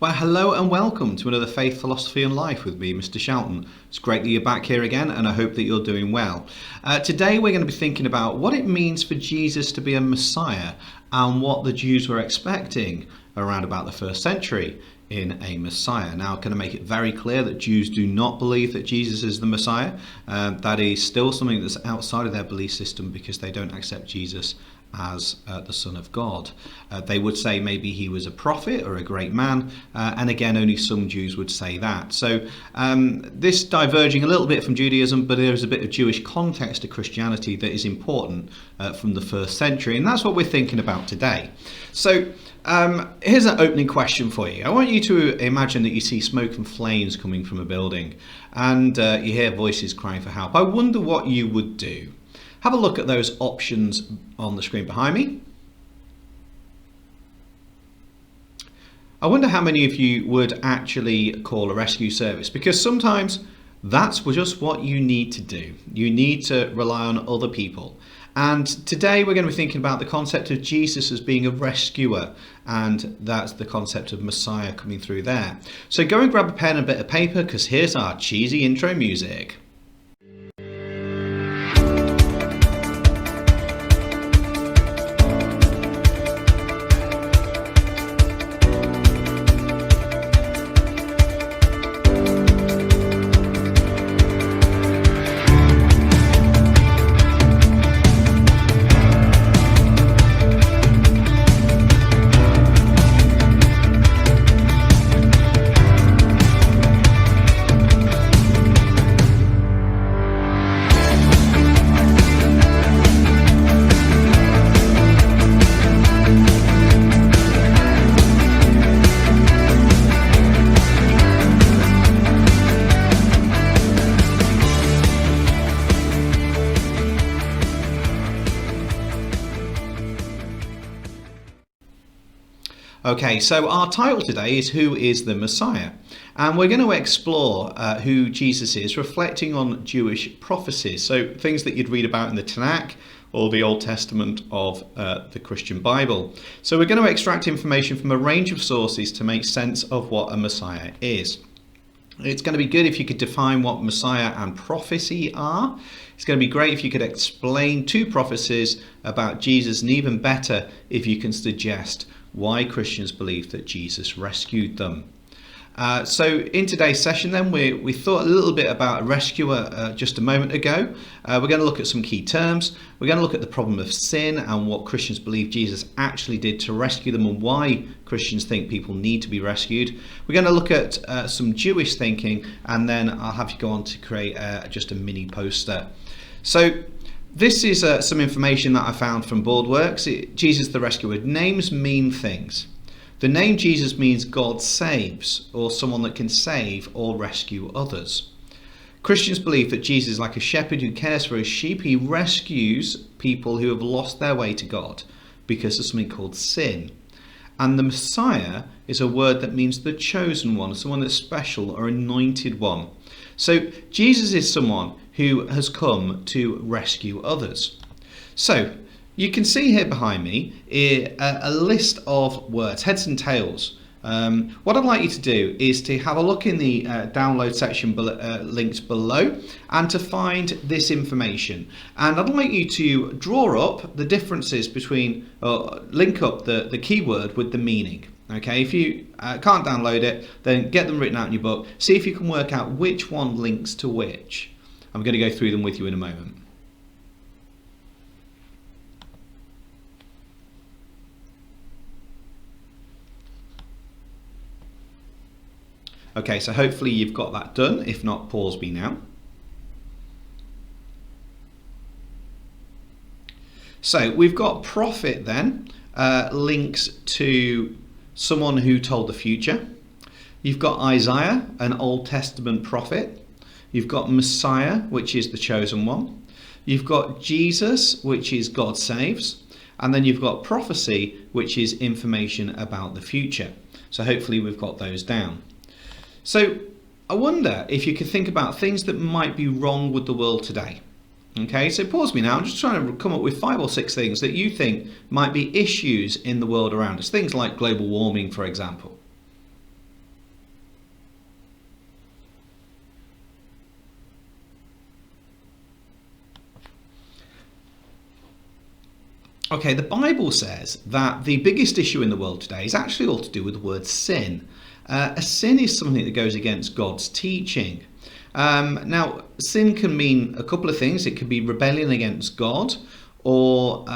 Well, hello and welcome to another Faith, Philosophy and Life with me, Mr. Shelton. It's great that you're back here again, and I hope that you're doing well. Today we're going to be thinking about what it means for Jesus to be a Messiah and what the Jews were expecting around about the first century in a Messiah. Now, I'm going to make it very clear that Jews do not believe that Jesus is the Messiah. That is still something that's outside of their belief system because they don't accept Jesus as the Son of God. They would say maybe he was a prophet or a great man, and again only some Jews would say that. So this diverging a little bit from Judaism, but there is a bit of Jewish context to Christianity that is important from the first century, and that's what we're thinking about today. So here's an opening question for you. I want you to imagine that you see smoke and flames coming from a building and you hear voices crying for help. I wonder what you would do. Have a look at those options on the screen behind me. I wonder how many of you would actually call a rescue service, because sometimes that's just what you need to do. You need to rely on other people. And today we're going to be thinking about the concept of Jesus as being a rescuer, and that's the concept of Messiah coming through there. So go and grab a pen and a bit of paper, because here's our cheesy intro music. Okay, so our title today is Who is the Messiah? And we're going to explore who Jesus is, reflecting on Jewish prophecies. So things that you'd read about in the Tanakh or the Old Testament of the Christian Bible. So we're going to extract information from a range of sources to make sense of what a Messiah is. It's going to be good if you could define what Messiah and prophecy are. It's going to be great if you could explain two prophecies about Jesus, and even better if you can suggest why Christians believe that Jesus rescued them. So in today's session then, we thought a little bit about a rescuer just a moment ago. We're going to look at some key terms. We're going to look at the problem of sin and what Christians believe Jesus actually did to rescue them, and why Christians think people need to be rescued. We're going to look at some Jewish thinking, and then I'll have you go on to create just a mini poster. So this is some information that I found from BoardWorks. Jesus the Rescuer. Names mean things. The name Jesus means God saves, or someone that can save or rescue others. Christians believe that Jesus is like a shepherd who cares for his sheep. He rescues people who have lost their way to God because of something called sin. And the Messiah is a word that means the chosen one, someone that's special or anointed one. So Jesus is someone who has come to rescue others. So you can see here behind me a list of words, heads and tails. What I'd like you to do is to have a look in the download section linked below, and to find this information. And I'd like you to draw up the differences between, link up the keyword with the meaning. Okay, if you can't download it, then get them written out in your book. See if you can work out which one links to which. I'm going to go through them with you in a moment. Okay, so hopefully you've got that done. If not, pause me now. So we've got prophet then, links to someone who told the future. You've got Isaiah, an Old Testament prophet. You've got Messiah, which is the chosen one. You've got Jesus, which is God saves. And then you've got prophecy, which is information about the future. So hopefully we've got those down. So I wonder if you could think about things that might be wrong with the world today. Okay, so pause me now. I'm just trying to come up with 5 or 6 things that you think might be issues in the world around us. Things like global warming, for example. Okay, the Bible says that the biggest issue in the world today is actually all to do with the word sin. A sin is something that goes against God's teaching. Now, sin can mean a couple of things. It can be rebellion against God or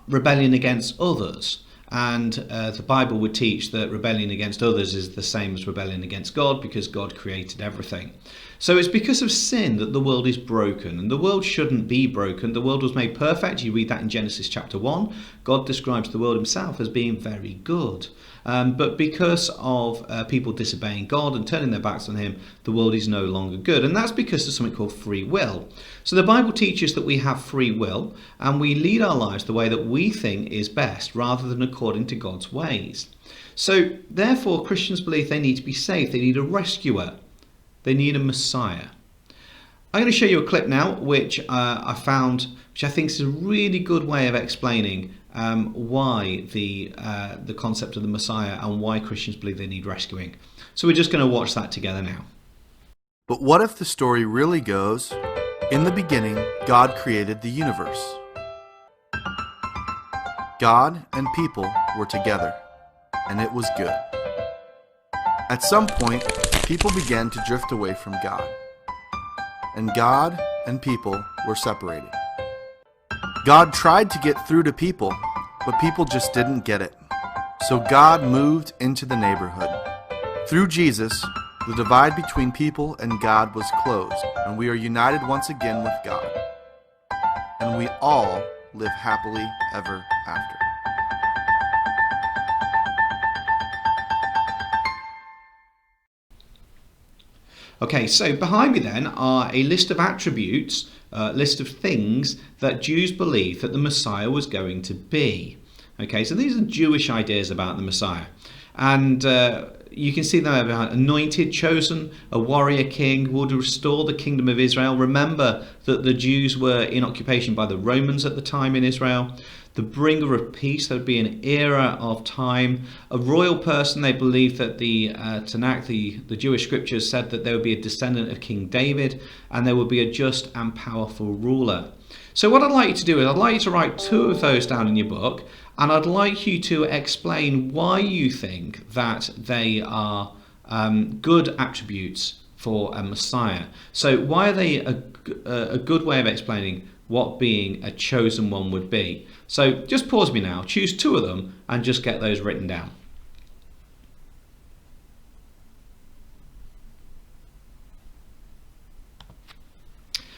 rebellion against others. And the Bible would teach that rebellion against others is the same as rebellion against God because God created everything. So it's because of sin that the world is broken, and the world shouldn't be broken. The world was made perfect. You read that in Genesis chapter 1. God describes the world himself as being very good. But because of people disobeying God and turning their backs on him, the world is no longer good. And that's because of something called free will. So the Bible teaches that we have free will and we lead our lives the way that we think is best rather than according to God's ways. So therefore, Christians believe they need to be saved. They need a rescuer. They need a Messiah. I'm going to show you a clip now, which I found, which I think is a really good way of explaining why the concept of the Messiah and why Christians believe they need rescuing. So we're just going to watch that together now. But what if the story really goes, in the beginning, God created the universe. God and people were together, and it was good. At some point, people began to drift away from God, and God and people were separated. God tried to get through to people, but people just didn't get it. So God moved into the neighborhood. Through Jesus, the divide between people and God was closed, and we are united once again with God. And we all live happily ever after. Okay, so behind me then are a list of attributes, list of things that Jews believed that the Messiah was going to be. Okay, so these are Jewish ideas about the Messiah. And you can see them about anointed, chosen, a warrior king who would restore the kingdom of Israel. Remember that the Jews were in occupation by the Romans at the time in Israel. The bringer of peace, there would be an era of time. A royal person, they believed that the Tanakh, the Jewish scriptures said that there would be a descendant of King David and there would be a just and powerful ruler. So what I'd like you to do is I'd like you to write 2 of those down in your book, and I'd like you to explain why you think that they are good attributes for a Messiah. So why are they a good way of explaining what being a chosen one would be? So just pause me now, choose 2 of them, and just get those written down.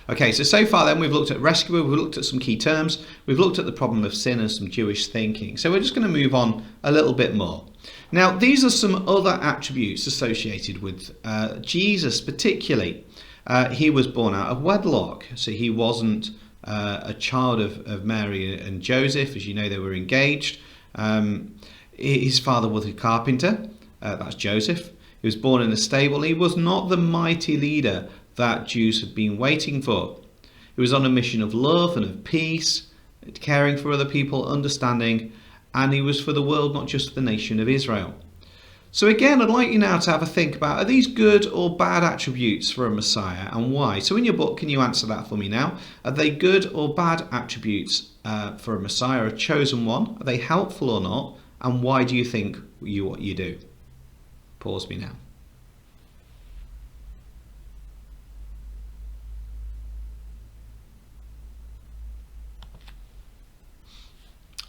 Okay, so far then we've looked at rescuer, we've looked at some key terms, we've looked at the problem of sin and some Jewish thinking. So we're just going to move on a little bit more. Now, these are some other attributes associated with Jesus particularly. He was born out of wedlock, so he wasn't a child of Mary and Joseph. As you know, they were engaged. His father was a carpenter, that's Joseph. He was born in a stable. He was not the mighty leader that Jews had been waiting for. He was on a mission of love and of peace, caring for other people, understanding, and he was for the world, not just the nation of Israel. So again, I'd like you now to have a think about, are these good or bad attributes for a Messiah, and why? So in your book, can you answer that for me now? Are they good or bad attributes for a Messiah, a chosen one? Are they helpful or not? And why do you think what you do? Pause me now.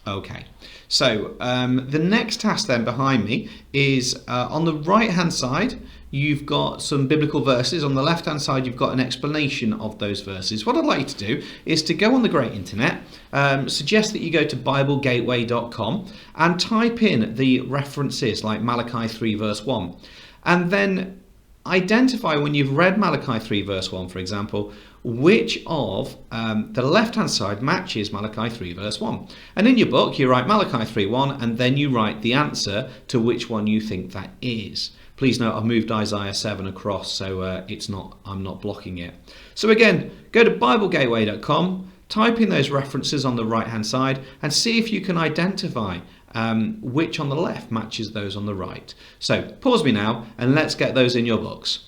Okay, so the next task then behind me is on the right hand side you've got some biblical verses. On the left hand side you've got an explanation of those verses. What I'd like you to do is to go on the great internet, suggest that you go to BibleGateway.com and type in the references like Malachi 3 verse 1, and then identify, when you've read Malachi 3 verse 1 for example, which of the left-hand side matches Malachi 3 verse 1. And in your book you write Malachi 3:1 and then you write the answer to which one you think that is. Please note I've moved Isaiah 7 across, so I'm not blocking it. So again, go to BibleGateway.com, type in those references on the right-hand side and see if you can identify which on the left matches those on the right. So pause me now and let's get those in your books.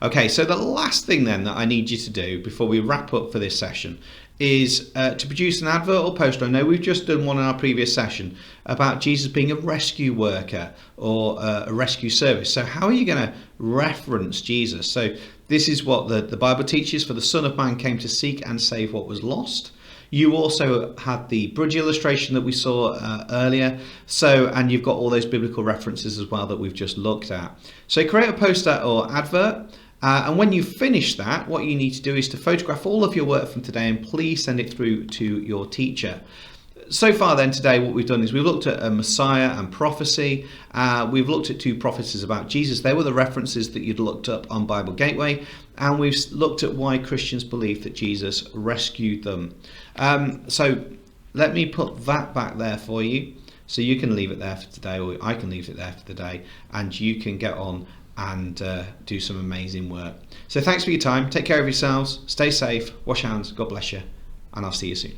Okay, so the last thing then that I need you to do before we wrap up for this session is to produce an advert or poster. I know we've just done one in our previous session about Jesus being a rescue worker or a rescue service. So how are you going to reference Jesus? So this is what the Bible teaches: for the Son of Man came to seek and save what was lost. You also had the bridge illustration that we saw earlier. And you've got all those biblical references as well that we've just looked at. So create a poster or advert. And when you finish that, what you need to do is to photograph all of your work from today and please send it through to your teacher. So far then today, what we've done is we've looked at a Messiah and prophecy. We've looked at 2 prophecies about Jesus. They were the references that you'd looked up on Bible Gateway. And we've looked at why Christians believe that Jesus rescued them. So let me put that back there for you. So you can leave it there for today, or I can leave it there for the day, and you can get on and do some amazing work. So thanks for your time. Take care of yourselves. Stay safe. Wash hands. God bless you. And I'll see you soon.